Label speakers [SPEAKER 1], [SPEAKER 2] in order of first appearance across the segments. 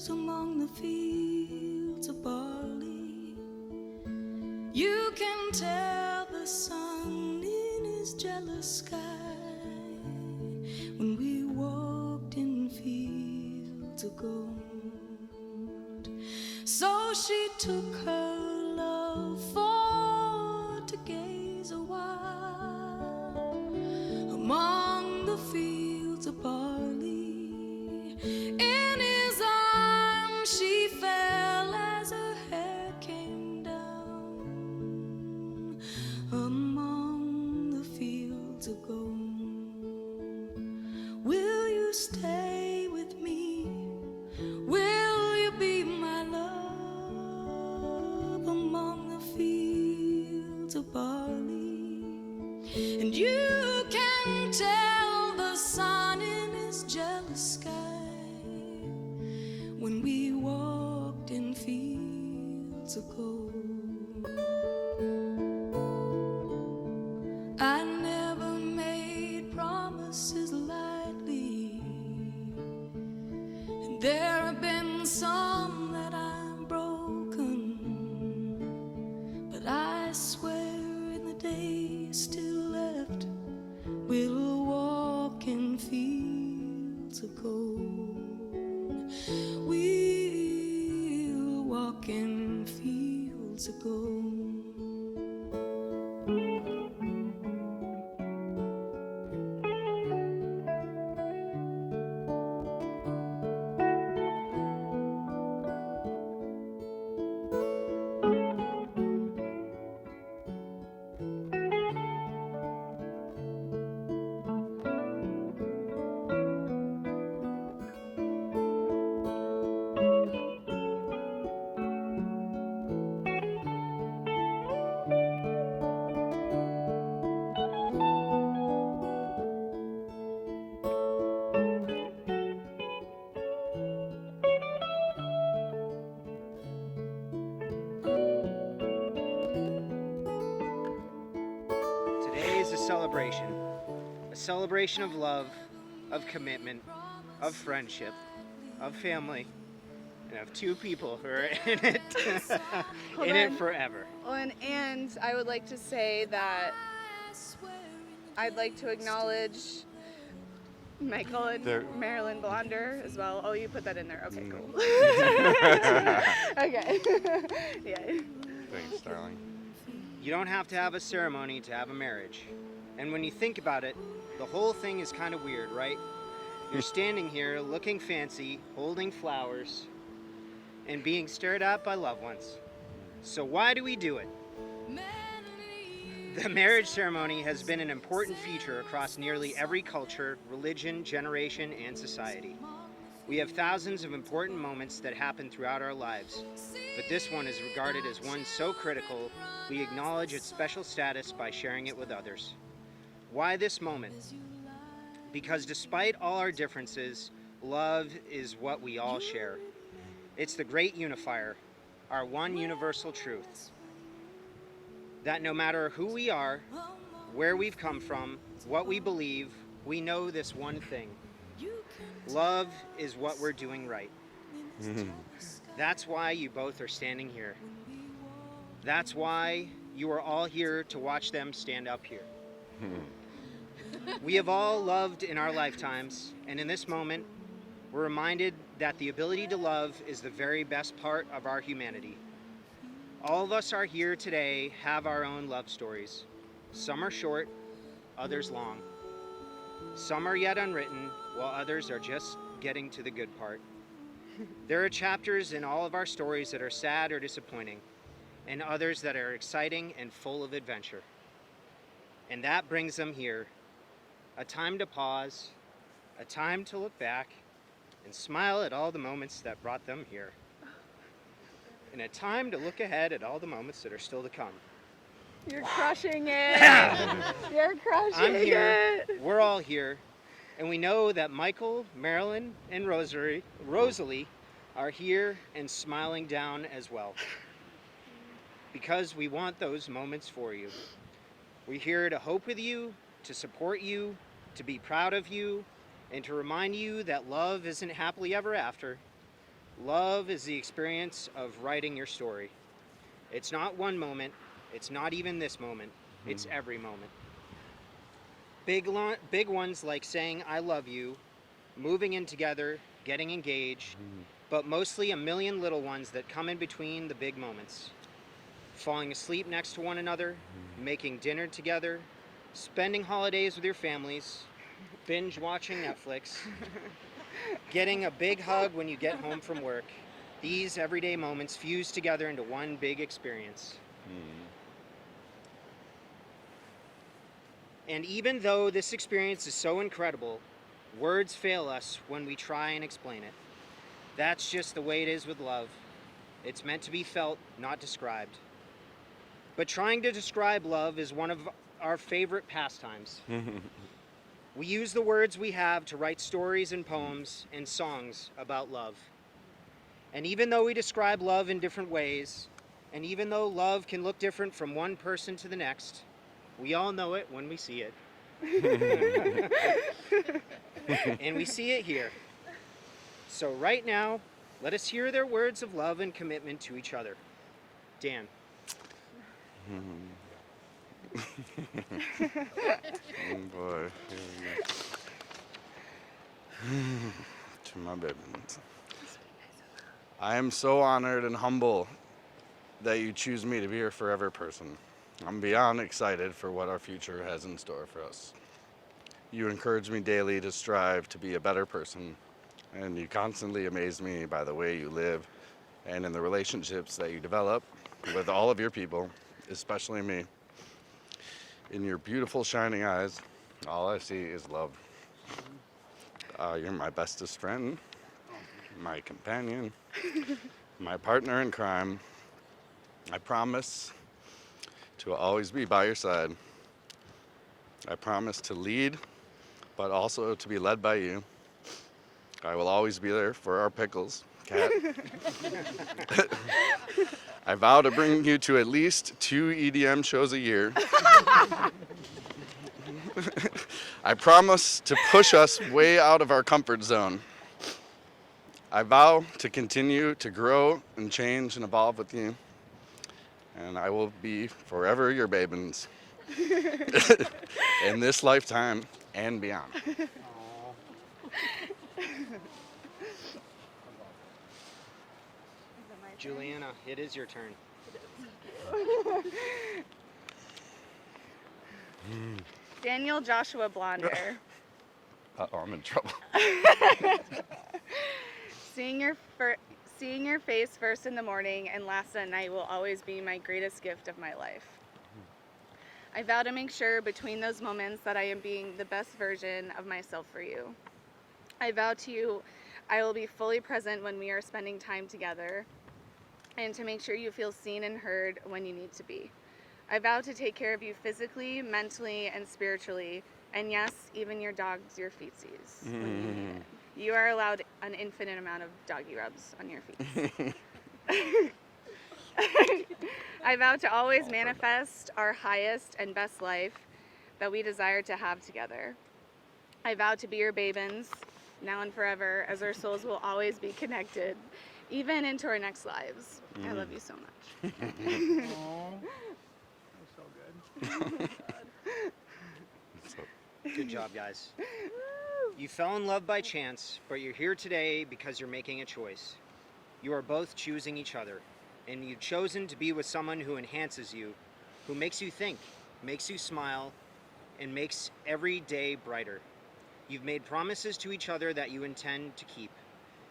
[SPEAKER 1] among the fields of barley. You can tell the sun in his jealous sky when we walked in fields of gold. So she took her love for to gaze a while among the fields of barley. In his arms she fell as her hair came down among the fields of gold. Will you stay with me? Will you be my love among the fields of barley? And you can tell the sun in his jealous sky when we walked in fields of gold. I never made promises lightly, and there have been some that I've broken, but I swear in the days still left we'll walk in fields of gold. We'll walk in fields of gold.
[SPEAKER 2] Today is a celebration of love, of commitment, of friendship, of family, and of two people who are in it, in it forever.
[SPEAKER 3] Oh, and I would like to say that I'd like to acknowledge Michael and Marilyn Blonder as well. Oh, you put that in there. Okay, cool. Okay. Yeah.
[SPEAKER 4] Thanks, darling.
[SPEAKER 2] You don't have to have a ceremony to have a marriage. And when you think about it, the whole thing is kind of weird, right? You're standing here looking fancy, holding flowers, and being stared at by loved ones. So why do we do it? The marriage ceremony has been an important feature across nearly every culture, religion, generation, and society. We have thousands of important moments that happen throughout our lives, but this one is regarded as one so critical, we acknowledge its special status by sharing it with others. Why this moment? Because despite all our differences, love is what we all share. It's the great unifier, our one universal truth. That no matter who we are, where we've come from, what we believe, we know this one thing. Love is what we're doing right. That's why you both are standing here. That's why you are all here to watch them stand up here. We have all loved in our lifetimes, and in this moment, we're reminded that the ability to love is the very best part of our humanity. All of us are here today have our own love stories. Some are short, others long. Some are yet unwritten, while others are just getting to the good part. There are chapters in all of our stories that are sad or disappointing, and others that are exciting and full of adventure. And that brings them here. A time to pause, a time to look back, and smile at all the moments that brought them here. And a time to look ahead at all the moments that are still to come.
[SPEAKER 3] You're crushing it. You're crushing
[SPEAKER 2] I'm here,
[SPEAKER 3] it.
[SPEAKER 2] we're all here, and we know that Michael, Marilyn, and Rosalie are here and smiling down as well. Because we want those moments for you. We're here to hope with you, to support you, to be proud of you, and to remind you that love isn't happily ever after, Love is the experience of writing your story. It's not one moment. It's not even this moment. It's every moment. Big ones like saying I love you, moving in together, getting engaged, but mostly a million little ones that come in between the big moments. Falling asleep next to one another, making dinner together, spending holidays with your families, binge watching Netflix, getting a big hug when you get home from work. These everyday moments fuse together into one big experience. And even though this experience is so incredible, words fail us when we try and explain it. That's just the way it is with love. It's meant to be felt, not described. But trying to describe love is one of our favorite pastimes. We use the words we have to write stories and poems and songs about love. And even though we describe love in different ways, and even though love can look different from one person to the next, we all know it when we see it. And we see it here. So right now, let us hear their words of love and commitment to each other. Dan.
[SPEAKER 4] Oh boy. Here we go. To my babies. I am so honored and humble that you choose me to be your forever person. I'm beyond excited for what our future has in store for us. You encourage me daily to strive to be a better person, and you constantly amaze me by the way you live and in the relationships that you develop with all of your people, especially me. In your beautiful shining eyes, all I see is love. You're my bestest friend, my companion, my partner in crime. I promise to always be by your side. I promise to lead, but also to be led by you. I will always be there for our pickles, cat. I vow to bring you to at least 2 EDM shows a year. I promise to push us way out of our comfort zone. I vow to continue to grow and change and evolve with you. And I will be forever your babins. In this lifetime and beyond.
[SPEAKER 2] Juliana, it is your turn.
[SPEAKER 3] Daniel Joshua Blonder.
[SPEAKER 4] Uh-oh, I'm in trouble.
[SPEAKER 3] Seeing your face first in the morning and last at night will always be my greatest gift of my life. I vow to make sure between those moments that I am being the best version of myself for you. I vow to you I will be fully present when we are spending time together, and to make sure you feel seen and heard when you need to be. I vow to take care of you physically, mentally, and spiritually, and yes, even your dogs, your feetsies. When you need it. You are allowed an infinite amount of doggy rubs on your feet. I vow to always manifest our highest and best life that we desire to have together. I vow to be your babins, now and forever, as our souls will always be connected, even into our next lives. I love you so much.
[SPEAKER 5] Aww. That was so good.
[SPEAKER 2] Good job, guys. You fell in love by chance, but you're here today because you're making a choice. You are both choosing each other, and you've chosen to be with someone who enhances you, who makes you think, makes you smile, and makes every day brighter. You've made promises to each other that you intend to keep.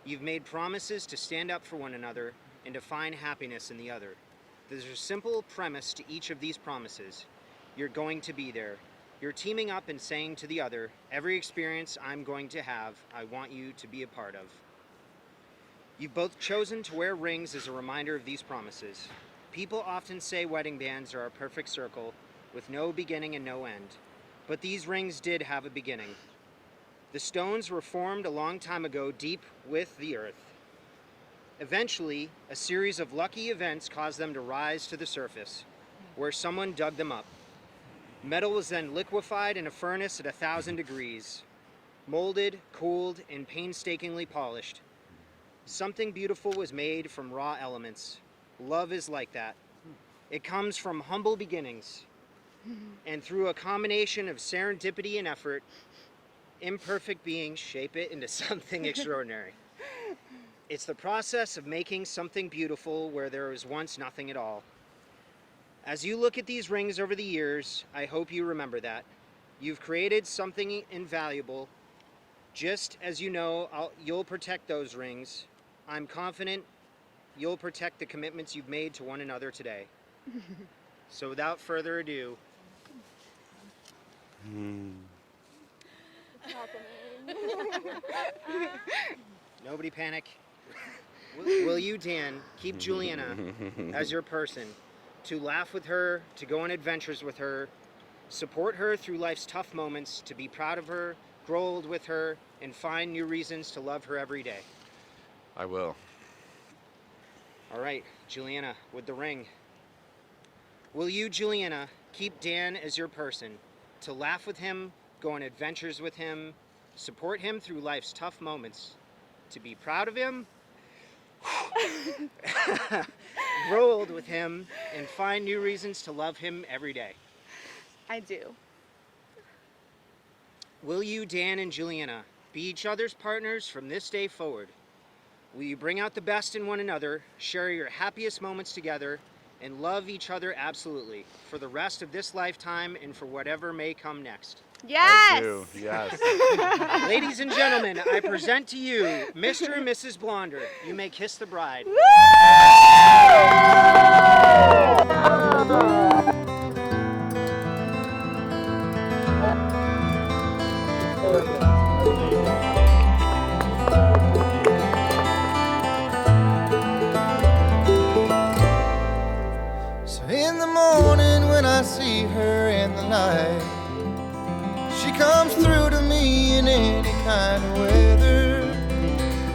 [SPEAKER 2] You've made promises to stand up for one another and to find happiness in the other. There's a simple premise to each of these promises. You're going to be there. You're teaming up and saying to the other, every experience I'm going to have, I want you to be a part of. You've both chosen to wear rings as a reminder of these promises. People often say wedding bands are a perfect circle with no beginning and no end. But these rings did have a beginning. The stones were formed a long time ago deep with the earth. Eventually, a series of lucky events caused them to rise to the surface, where someone dug them up. Metal was then liquefied in a furnace at 1,000 degrees, molded, cooled, and painstakingly polished. Something beautiful was made from raw elements. Love is like that. It comes from humble beginnings, and through a combination of serendipity and effort, imperfect beings shape it into something extraordinary. It's the process of making something beautiful where there was once nothing at all. As you look at these rings over the years, I hope you remember that. You've created something invaluable. Just as you know, you'll protect those rings. I'm confident you'll protect the commitments you've made to one another today. So without further ado, nobody panic. Will you, Dan, keep Juliana as your person, to laugh with her, to go on adventures with her, support her through life's tough moments, to be proud of her, grow old with her, and find new reasons to love her every day?
[SPEAKER 4] I will.
[SPEAKER 2] All right, Juliana, with the ring. Will you, Juliana, keep Dan as your person, to laugh with him, go on adventures with him, support him through life's tough moments, to be proud of him, grow old with him, and find new reasons to love him every day?
[SPEAKER 3] I do.
[SPEAKER 2] Will you, Dan and Juliana, be each other's partners from this day forward? Will you bring out the best in one another, share your happiest moments together, and love each other absolutely for the rest of this lifetime and for whatever may come next?
[SPEAKER 3] Yes!
[SPEAKER 4] I do, yes.
[SPEAKER 2] Ladies and gentlemen, I present to you Mr. and Mrs. Blonder. You may kiss the bride.
[SPEAKER 6] So in the morning when I see her in the light, she comes through to me in any kind of weather.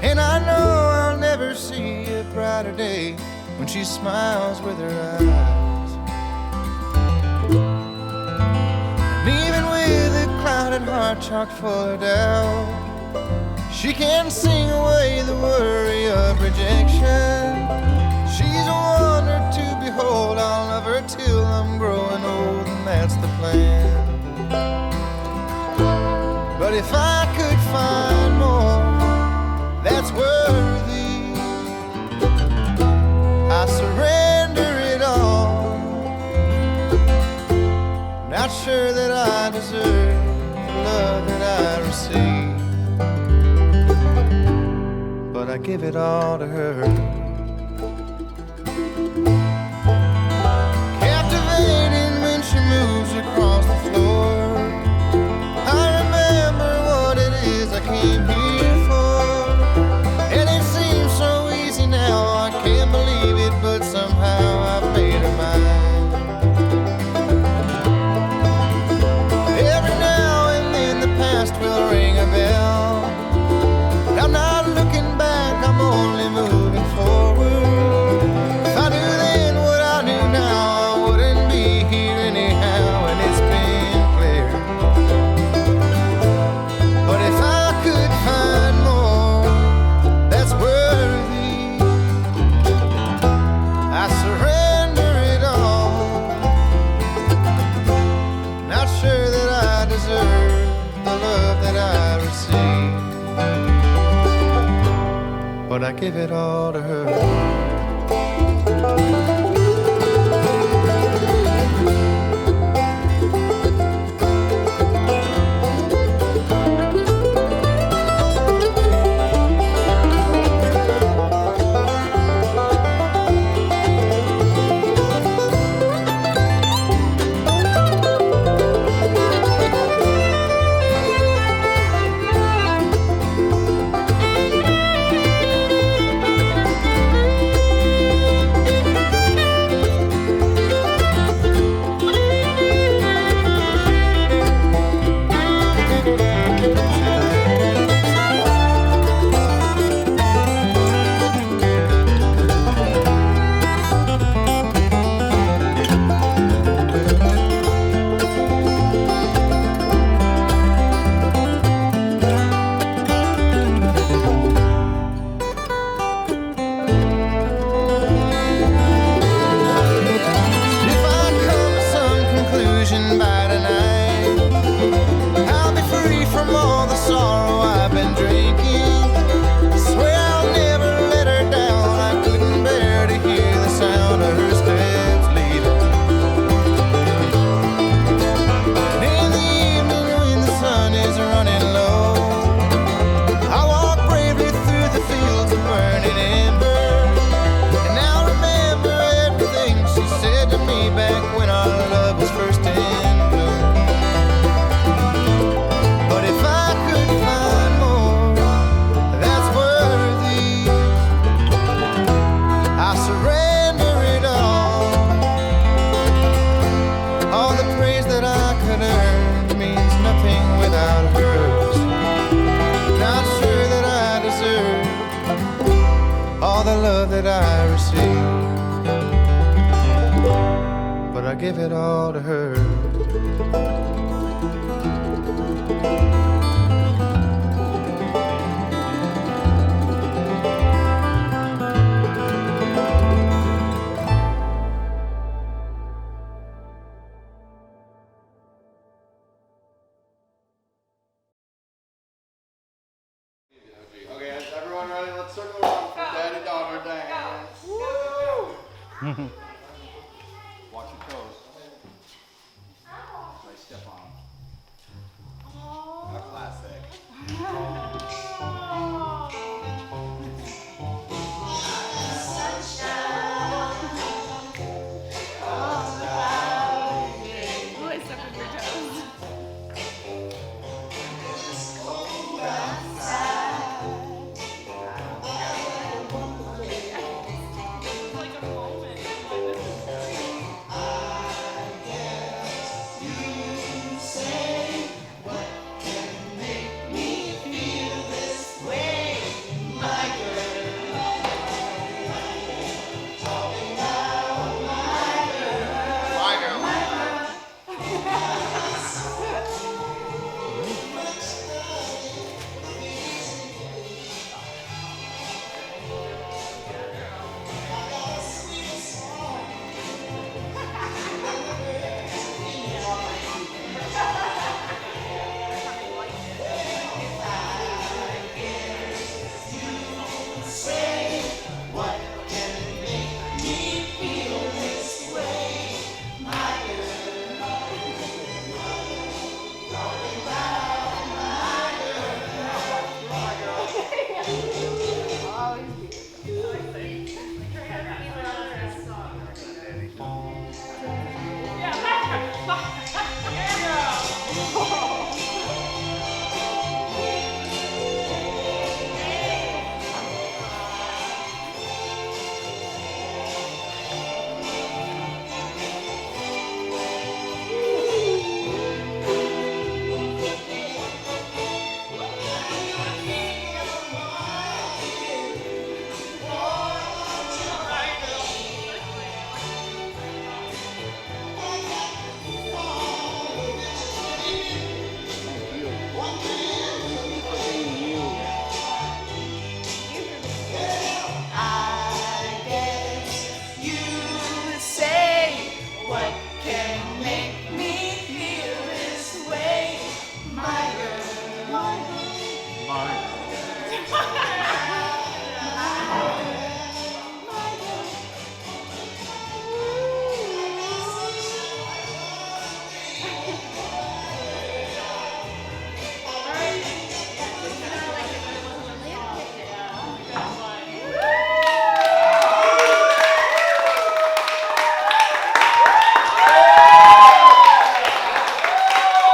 [SPEAKER 6] And I know I'll never see a brighter day when she smiles with her eyes. And even with a clouded heart chock full of doubt, she can sing away the worry of rejection. She's a wonder to behold. I'll love her till I'm growing old, and that's the plan. But if I could find more that's worthy, I surrender it all. Not sure that I deserve the love that I receive, but I give it all to her. Captivating when she moves across the floor. I came here for, and it seems so easy now. I can't believe it, but somehow I've made her mine. Every now and then the past will ring a bell, but I'm not looking back, I'm only moving forward. If I knew then what I knew now, I wouldn't be here anyhow, and it's been clear. But if I find more that's worthy, I surrender it all. Not sure that I deserve the love that I receive, but I give it all to her. love that I received, but I give it all to her.
[SPEAKER 4] Okay, is everyone ready? Let's circle around for daddy-daughter dance. Woo!